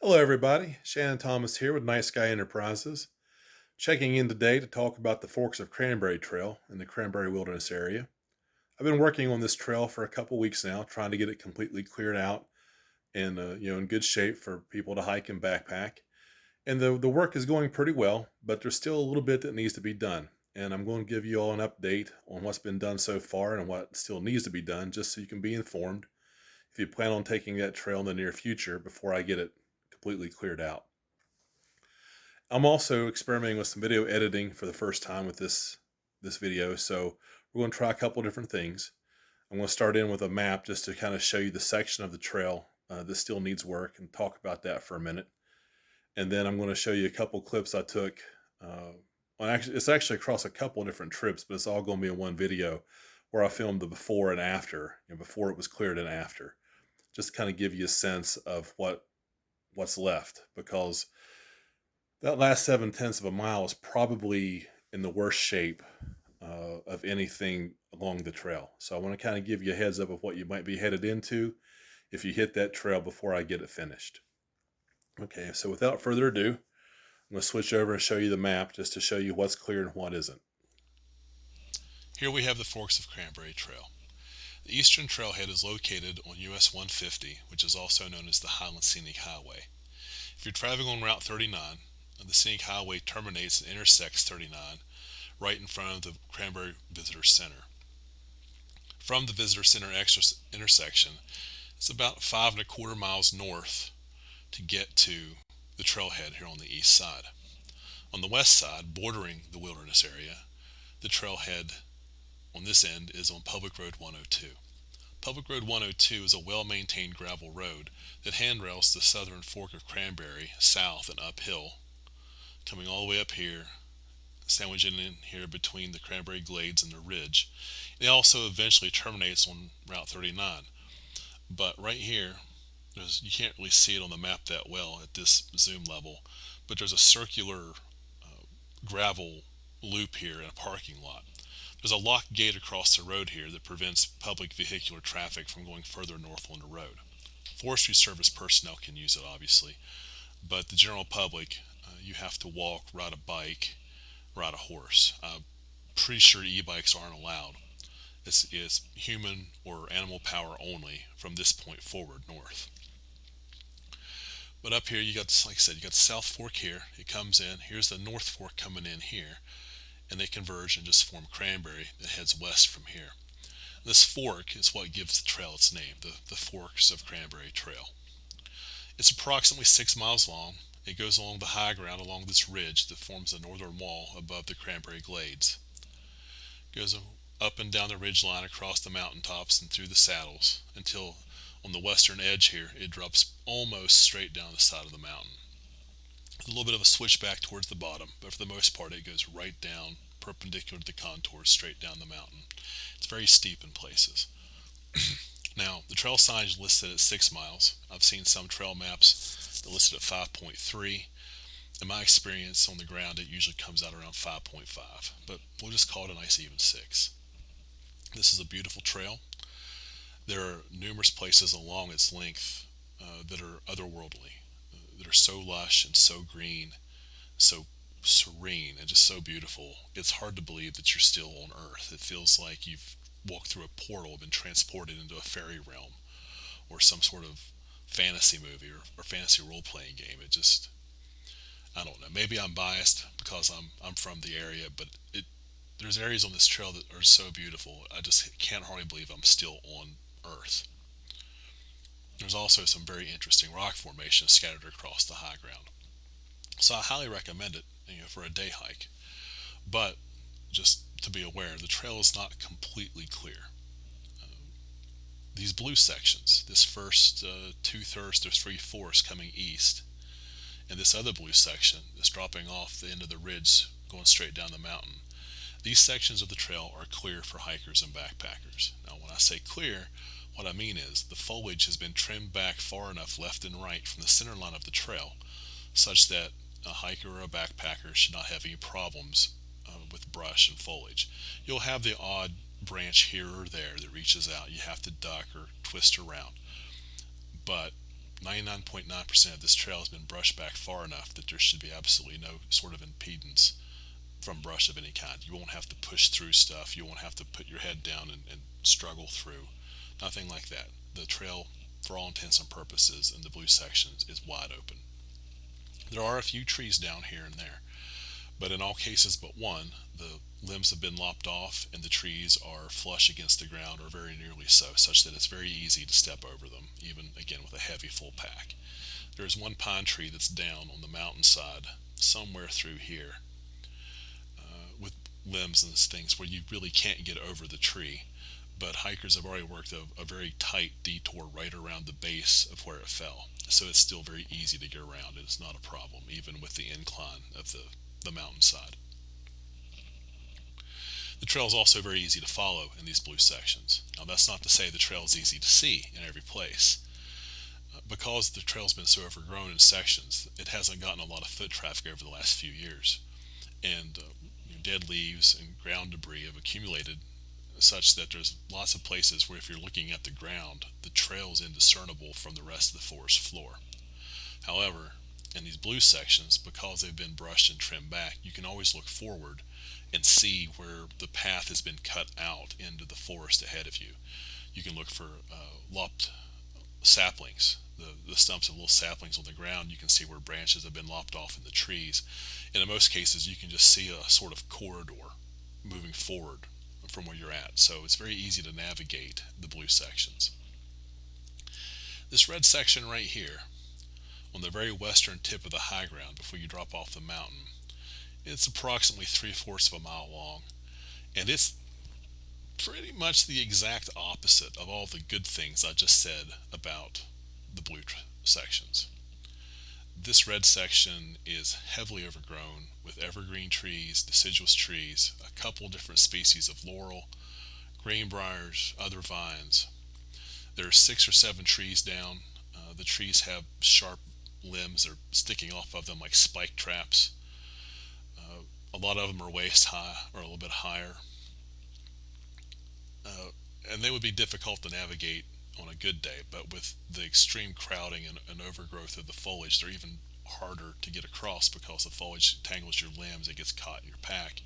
Hello, everybody. Shannon Thomas here with Night Sky Enterprises. Checking in today to talk about the Forks of Cranberry Trail in the Cranberry Wilderness area. I've been working on this trail for a couple weeks now, trying to get it completely cleared out and in good shape for people to hike and backpack. And the work is going pretty well, but there's still a little bit that needs to be done. And I'm going to give you all an update on what's been done so far and what still needs to be done, just so you can be informed if you plan on taking that trail in the near future before I get it completely cleared out. I'm also experimenting with some video editing for the first time with this video, so we're going to try a couple different things. I'm going to start in with a map just to kind of show you the section of the trail that still needs work and talk about that for a minute. And then I'm going to show you a couple clips I took. It's actually across a couple different trips, but it's all going to be in one video where I filmed the before and after, before it was cleared and after, just to kind of give you a sense of what's left, because that last 7/10 of a mile is probably in the worst shape of anything along the trail. So I want to kind of give you a heads up of what you might be headed into if you hit that trail before I get it finished. Okay, so without further ado, I'm going to switch over and show you the map just to show you what's clear and what isn't. Here we have the Forks of Cranberry Trail. The eastern trailhead is located on US 150, which is also known as the Highland Scenic Highway. If you're traveling on Route 39, the Scenic Highway terminates and intersects 39 right in front of the Cranberry Visitor Center. From the Visitor Center intersection, it's about 5.25 miles north to get to the trailhead here on the east side. On the west side, bordering the wilderness area, the trailhead on this end is on Public Road 102. Public Road 102 is a well-maintained gravel road that handrails the southern fork of Cranberry south and uphill, coming all the way up here, sandwiching in here between the Cranberry Glades and the ridge. It also eventually terminates on Route 39. But right here, you can't really see it on the map that well at this zoom level, but there's a circular gravel loop here in a parking lot. There's a locked gate across the road here that prevents public vehicular traffic from going further north on the road. Forestry Service personnel can use it, obviously, but the general public, you have to walk, ride a bike, ride a horse. Pretty sure e-bikes aren't allowed. It's human or animal power only from this point forward north. But up here, you got, like I said, you got the South Fork here. It comes in. Here's the North Fork coming in here, and they converge and just form Cranberry that heads west from here. This fork is what gives the trail its name, the Forks of Cranberry Trail. It's approximately 6 miles long. It goes along the high ground along this ridge that forms the northern wall above the Cranberry Glades. It goes up and down the ridge line across the mountaintops and through the saddles until on the western edge here it drops almost straight down the side of the mountain. A little bit of a switchback towards the bottom, but for the most part it goes right down perpendicular to the contours straight down the mountain. It's very steep in places. Now, the trail signage listed at 6 miles. I've seen some trail maps that listed at 5.3. In my experience on the ground, it usually comes out around 5.5, but we'll just call it a nice even 6. This is a beautiful trail. There are numerous places along its length that are otherworldly, that are so lush and so green, so serene, and just so beautiful. It's hard to believe that you're still on Earth. It feels like you've walked through a portal, been transported into a fairy realm or some sort of fantasy movie or fantasy role-playing game. It just, I don't know. Maybe I'm biased because I'm from the area, but there's areas on this trail that are so beautiful. I just can't hardly believe I'm still on Earth. There's also some very interesting rock formations scattered across the high ground. So I highly recommend it, for a day hike. But just to be aware, the trail is not completely clear. These blue sections, this first 2/3 to 3/4 coming east, and this other blue section that's dropping off the end of the ridge going straight down the mountain, these sections of the trail are clear for hikers and backpackers. Now, when I say clear, what I mean is the foliage has been trimmed back far enough left and right from the center line of the trail such that a hiker or a backpacker should not have any problems with brush and foliage. You'll have the odd branch here or there that reaches out. You have to duck or twist around. But 99.9% of this trail has been brushed back far enough that there should be absolutely no sort of impedance from brush of any kind. You won't have to push through stuff. You won't have to put your head down and struggle through. Nothing like that. The trail, for all intents and purposes, in the blue sections is wide open. There are a few trees down here and there, but in all cases but one, the limbs have been lopped off and the trees are flush against the ground or very nearly so, such that it's very easy to step over them, even again with a heavy full pack. There is one pine tree that's down on the mountainside somewhere through here with limbs and things where you really can't get over the tree. But hikers have already worked a very tight detour right around the base of where it fell. So it's still very easy to get around. It's not a problem, even with the incline of the mountainside. The trail is also very easy to follow in these blue sections. Now, that's not to say the trail is easy to see in every place. Because the trail's been so overgrown in sections, it hasn't gotten a lot of foot traffic over the last few years. And dead leaves and ground debris have accumulated such that there's lots of places where if you're looking at the ground, the trail is indiscernible from the rest of the forest floor. However, in these blue sections, because they've been brushed and trimmed back, you can always look forward and see where the path has been cut out into the forest ahead of you. You can look for lopped saplings, the stumps of little saplings on the ground. You can see where branches have been lopped off in the trees. And in most cases, you can just see a sort of corridor moving forward from where you're at. So it's very easy to navigate the blue sections. This red section right here, on the very western tip of the high ground before you drop off the mountain, it's approximately 3/4 of a mile long, and it's pretty much the exact opposite of all the good things I just said about the blue sections. This red section is heavily overgrown with evergreen trees, deciduous trees, a couple different species of laurel, greenbriers, other vines. There are 6 or 7 trees down. The trees have sharp limbs that are sticking off of them like spike traps. A lot of them are waist high or a little bit higher. And they would be difficult to navigate on a good day, but with the extreme crowding and overgrowth of the foliage, they're even harder to get across because the foliage tangles your limbs, it gets caught in your pack.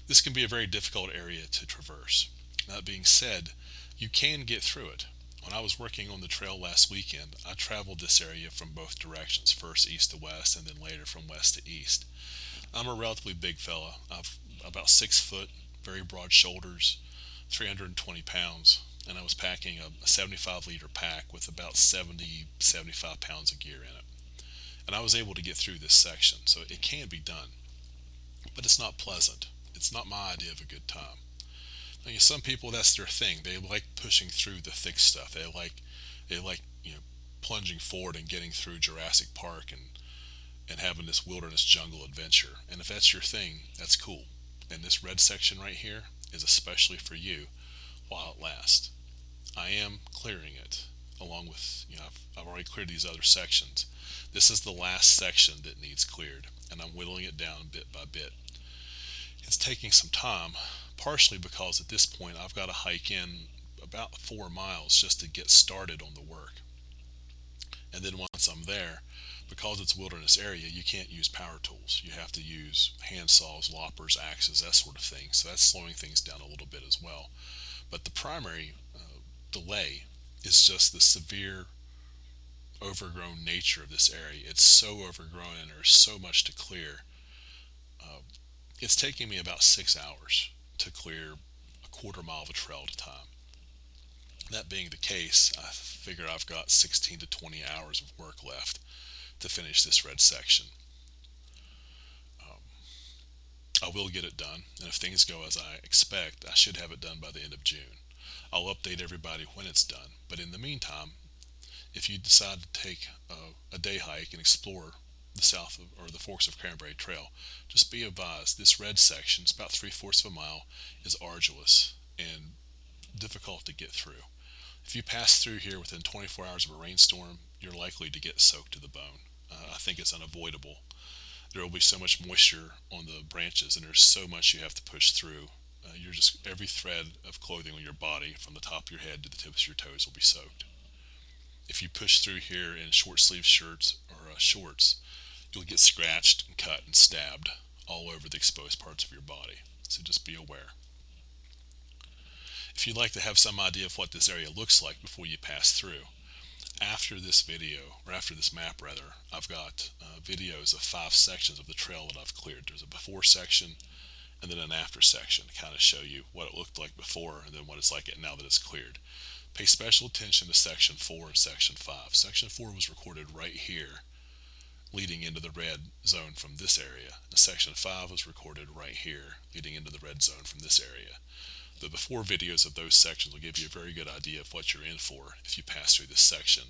This can be a very difficult area to traverse. That being said, you can get through it. When I was working on the trail last weekend, I traveled this area from both directions, first east to west and then later from west to east. I'm a relatively big fella. I've about 6 foot, very broad shoulders, 320 pounds, and I was packing a 75-liter pack with about 75 pounds of gear in it. And I was able to get through this section, so it can be done. But it's not pleasant. It's not my idea of a good time. Now, some people, that's their thing. They like pushing through the thick stuff. They like plunging forward and getting through Jurassic Park and having this wilderness jungle adventure. And if that's your thing, that's cool. And this red section right here is especially for you while it lasts. I am clearing it along with, I've already cleared these other sections. This is the last section that needs cleared, and I'm whittling it down bit by bit. It's taking some time, partially because at this point I've got to hike in about 4 miles just to get started on the work. And then once I'm there, because it's a wilderness area, you can't use power tools. You have to use hand saws, loppers, axes, that sort of thing. So that's slowing things down a little bit as well. But the primary delay is just the severe overgrown nature of this area. It's so overgrown and there's so much to clear. It's taking me about 6 hours to clear a quarter mile of a trail at a time. That being the case, I figure I've got 16 to 20 hours of work left to finish this red section. I will get it done, and if things go as I expect, I should have it done by the end of June. I'll update everybody when it's done, but in the meantime, if you decide to take a day hike and explore the south of, or the Forks of Cranberry Trail, just be advised this red section, it's about 3/4 of a mile, is arduous and difficult to get through. If you pass through here within 24 hours of a rainstorm, you're likely to get soaked to the bone. I think it's unavoidable. There will be so much moisture on the branches, and there's so much you have to push through. Every thread of clothing on your body, from the top of your head to the tips of your toes, will be soaked. If you push through here in short sleeve shirts or shorts, you'll get scratched and cut and stabbed all over the exposed parts of your body. So just be aware. If you'd like to have some idea of what this area looks like before you pass through, after this video, or after this map rather, I've got videos of 5 sections of the trail that I've cleared. There's a before section and then an after section to kind of show you what it looked like before and then what it's like now that it's cleared. Pay special attention to section 4 and section 5. Section 4 was recorded right here, leading into the red zone from this area. And section 5 was recorded right here, leading into the red zone from this area. The before videos of those sections will give you a very good idea of what you're in for if you pass through this section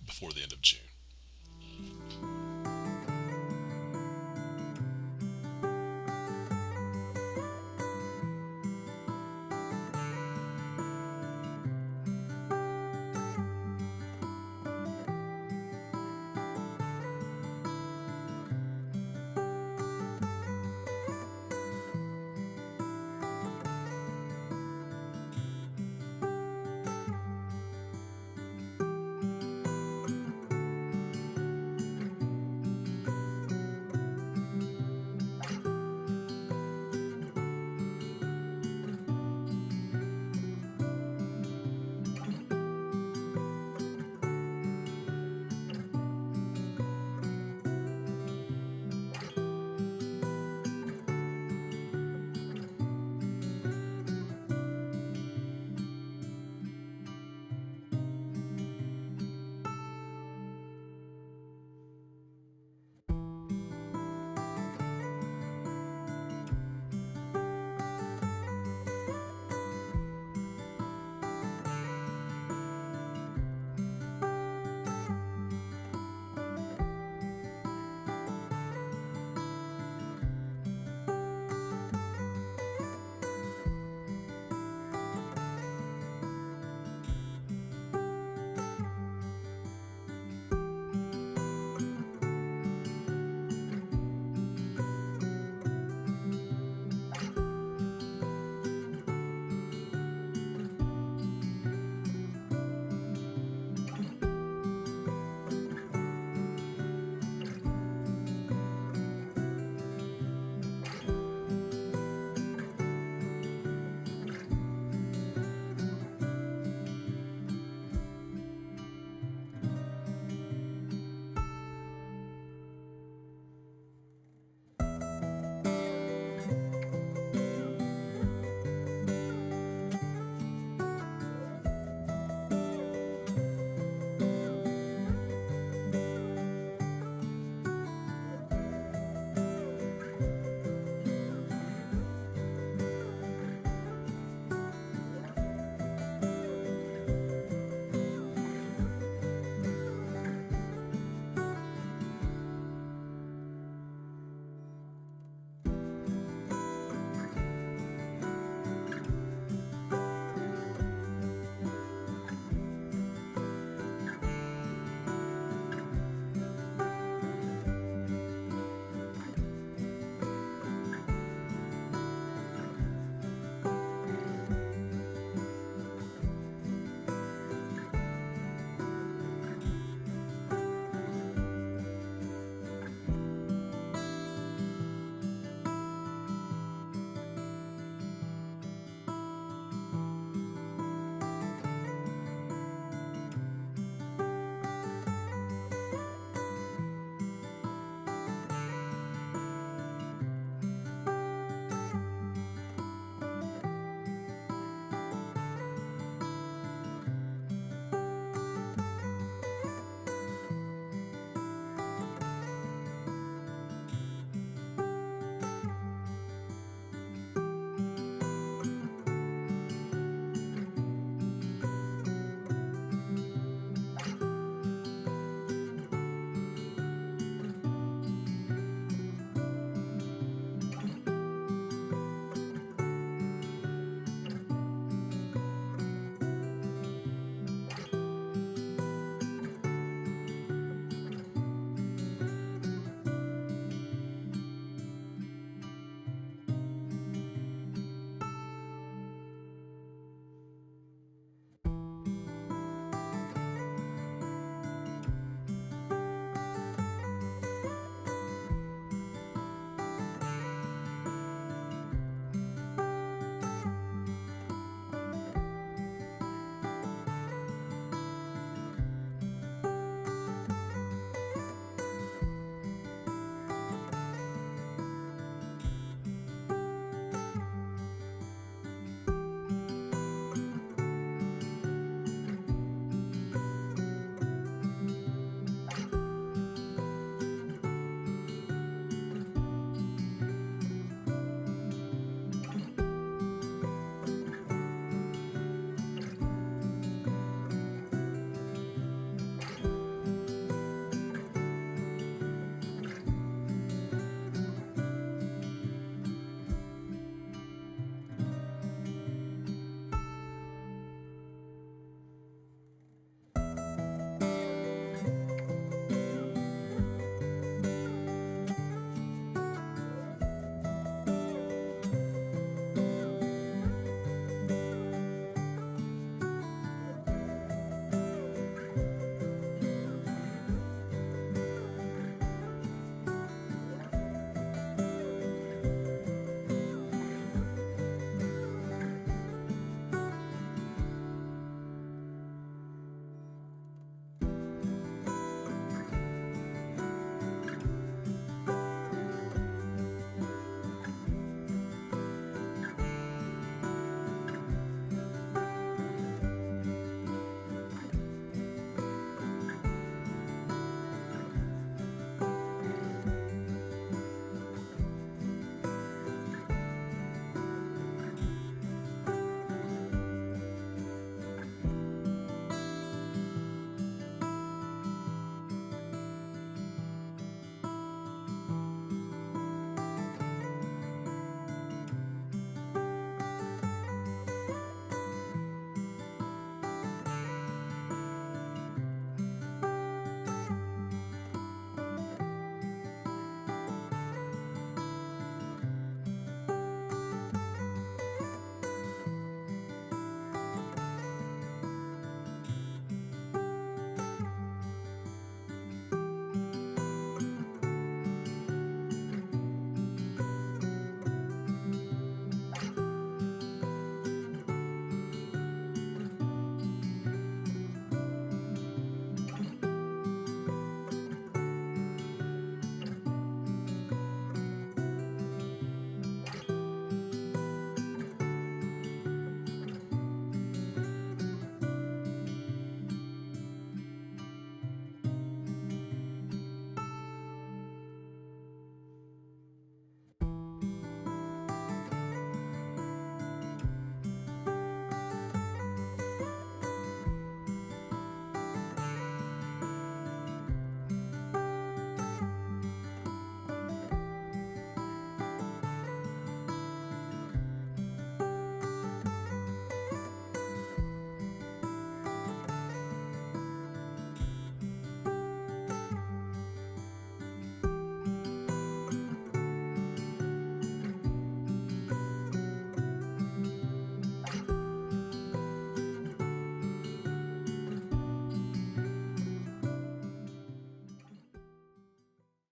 before the end of June.